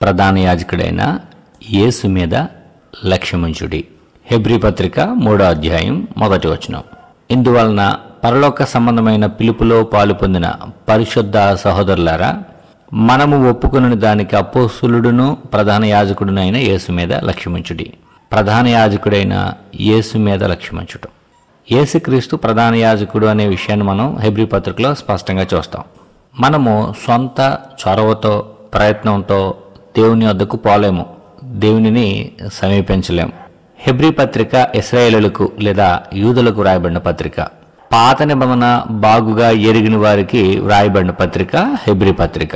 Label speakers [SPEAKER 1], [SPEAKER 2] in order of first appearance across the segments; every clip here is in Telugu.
[SPEAKER 1] ప్రధాన యాజకుడైన యేసు మీద లక్ష్యముంచుడి. హెబ్రీ పత్రిక 3వ అధ్యాయం 1వ వచనం. ఇందువలన పరలోక సంబంధమైన పిలుపులో పాలు పొందిన పరిశుద్ధ సహోదరులారా, మనము ఒప్పుకొనిన దానికి అపోస్తులుడును ప్రధాన యాజకుడునైన యేసు మీద లక్ష్యముంచుడి. ప్రధాన యాజకుడైన యేసు మీద లక్ష్యముంచుట. యేసుక్రీస్తు ప్రధాన యాజకుడు అనే విషయాన్ని మనం హెబ్రీ పత్రికలో స్పష్టంగా చూస్తాం. మనము సొంత చొరవతో, ప్రయత్నంతో దేవుని వద్దకు పోలేము, దేవునిని సమీపించలేము. హెబ్రీ పత్రిక ఇశ్రాయేలులకు లేదా యూదులకు వ్రాయబడిన పత్రిక. పాత నిబంధన బాగుగా ఎరిగిన వారికి వ్రాయబడిన పత్రిక హెబ్రీ పత్రిక.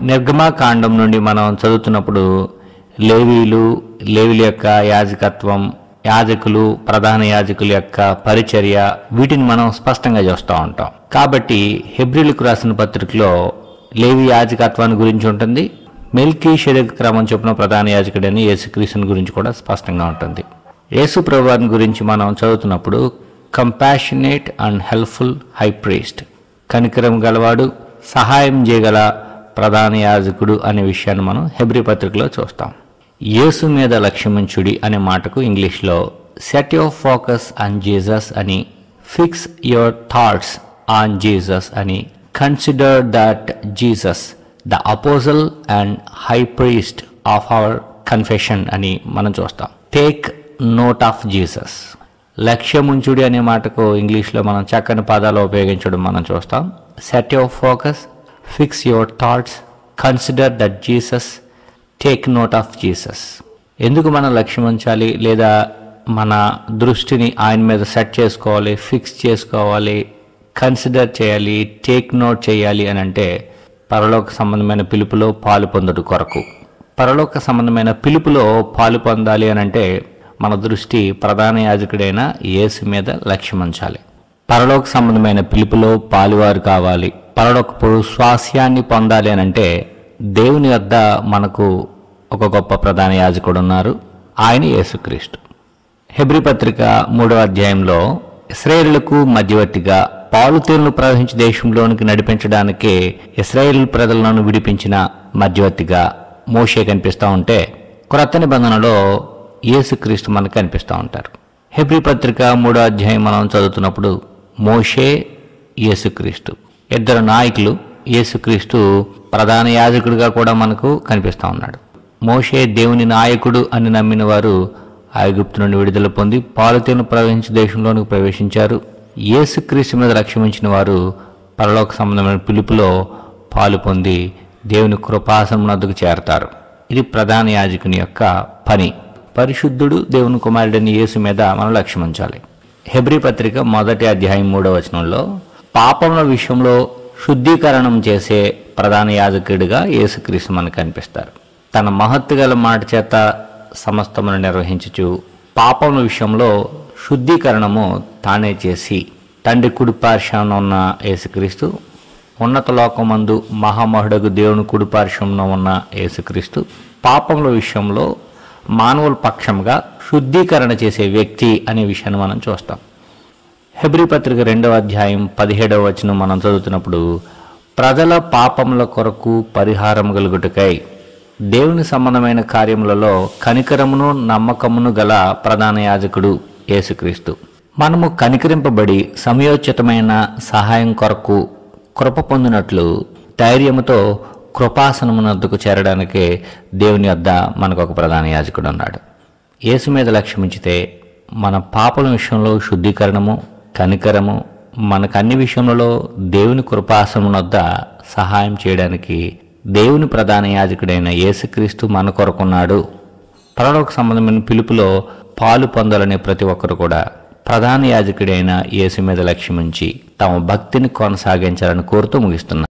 [SPEAKER 1] నిర్గమాకాండం నుండి మనం చదువుతున్నప్పుడు లేవీల యొక్క యాజకత్వం, యాజకులు, ప్రధాన యాజకుల యొక్క పరిచర్య, వీటిని మనం స్పష్టంగా చూస్తూ ఉంటాం. కాబట్టి హెబ్రీలకు రాసిన పత్రికలో లేవి యాజకత్వాన్ని గురించి ఉంటుంది. మెల్కీషెదెకు క్రమం చొప్పున ప్రధాన యాజకుడని యేసుక్రీస్తుని గురించి కూడా స్పష్టంగా ఉంటుంది. యేసు ప్రభువారిని గురించి మనం చదువుతున్నప్పుడు compassionate and helpful high priest, కనికరం గలవాడు, సహాయం చేయగల ప్రధాన యాజకుడు అనే విషయాన్ని మనం హెబ్రీ పత్రికలో చూస్తాం. యేసు మీద లక్ష్యముంచుడి అనే మాటకు ఇంగ్లీష్లో set your focus on Jesus అని, fix your thoughts on Jesus అని, consider that Jesus the apostle and high priest of our confession అని మనం చూస్తాం. Take note of Jesus. లక్ష్యముంచుడి అనే మాటకు ఇంగ్లీష్లో మనం చక్కని పదాలు ఉపయోగించడం మనం చూస్తాం. Set your focus, fix your thoughts, consider that Jesus, take note of Jesus. ఎందుకు మనం లక్ష్యం ఉంచాలి లేదా మన దృష్టిని ఆయన మీద సెట్ చేసుకోవాలి, ఫిక్స్ చేసుకోవాలి, కన్సిడర్ చేయాలి, టేక్ నోట్ చేయాలి అని అంటే పరలోక సంబంధమైన పిలుపులో పాలు పొందుట కొరకు. పరలోక సంబంధమైన పిలుపులో పాలు పొందాలి అని అంటే మన దృష్టి ప్రధాన యాజకుడైన యేసు మీద లక్ష్యం ఉంచాలి. పరలోక సంబంధమైన పిలుపులో పాలువారు కావాలి, పరలోకపు స్వాస్యాన్ని పొందాలి అని అంటే దేవుని వద్ద మనకు ఒక గొప్ప ప్రధాన యాజకుడు ఉన్నారు, ఆయన యేసుక్రీస్తు. హెబ్రీ పత్రిక 3వ అధ్యాయంలో ఇశ్రాయేలులకు మధ్యవర్తిగా పాలుతేనెలు ప్రవహించే దేశంలోనికి నడిపించడానికే ఇశ్రాయేలు ప్రజలను విడిపించిన మధ్యవర్తిగా మోషే కనిపిస్తూ ఉంటే, క్రొత్త నిబంధనలో యేసుక్రీస్తు మనకు కనిపిస్తూ ఉంటారు. హెబ్రీ పత్రిక 3వ అధ్యాయం మనం చదువుతున్నప్పుడు మోషే, యేసుక్రీస్తు ఇద్దరు నాయకులు. యేసుక్రీస్తు ప్రధాన యాజకుడిగా కూడా మనకు కనిపిస్తూ ఉన్నాడు. మోషే దేవుని నాయకుడు అని నమ్మిన వారు ఐగుప్తు నుండి విడుదల పొంది పాలుతేనెలు ప్రవహించే దేశంలోనికి ప్రవేశించారు. యేసుక్రీస్తు మీద లక్ష్యమించిన వారు పరలోక సంబంధమైన పిలుపులో పాలు పొంది దేవుని కృపాసనం వద్దకు చేరతారు. ఇది ప్రధాన యాజకుని యొక్క పని. పరిశుద్ధుడు దేవుని కుమారుడని యేసు మీద మనం లక్ష్యం ఉంచాలి. హెబ్రీ పత్రిక 1వ అధ్యాయం 3వ వచనంలో పాపముల విషయంలో శుద్ధీకరణం చేసే ప్రధాన యాజకుడిగా యేసుక్రీస్తు మనకు కనిపిస్తారు. తన మహత్తు గల మాట చేత సమస్తమును నిర్వహించుచు పాపముల విషయంలో శుద్ధీకరణము తానే చేసి తండ్రి కుడిపార్శ్వమున ఉన్న యేసుక్రీస్తు, ఉన్నత లోకమందు మహామహుడగు దేవుని కుడిపార్శ్వమున ఉన్న యేసుక్రీస్తు పాపముల విషయంలో మానవుల పక్షంగా శుద్ధీకరణ చేసే వ్యక్తి అనే విషయాన్ని మనం చూస్తాం. హెబ్రీ పత్రిక 2వ అధ్యాయం 17వ వచనం మనం చదువుతున్నప్పుడు ప్రజల పాపముల కొరకు పరిహారం కలుగుటకై దేవుని సంబంధమైన కార్యములలో కనికరమును నమ్మకమును గల ప్రధాన యాజకుడు యేసుక్రీస్తు. మనము కనికరింపబడి సమయోచితమైన సహాయం కొరకు కృప పొందినట్లు ధైర్యముతో కృపాసనమునొద్దకు చేరడానికే దేవుని వద్ద మనకు ఒక ప్రధాన యాజకుడు ఉన్నాడు. యేసు మీద లక్ష్యమించితే మన పాపల విషయంలో శుద్ధీకరణము, కనికరము, మనకు అన్ని విషయములలో దేవుని కృపాసనమునొద్ద సహాయం చేయడానికి దేవుని ప్రధాన యాజకుడైన యేసుక్రీస్తు మన కొరకున్నాడు. పరలోక సంబంధమైన పిలుపులో పాలు పొందాలనే ప్రతి ఒక్కరు కూడా ప్రధాన యాజకుడైన యేసు మీద లక్ష్యముంచి తమ భక్తిని కొనసాగించాలని కోరుతూ ముగిస్తున్నారు.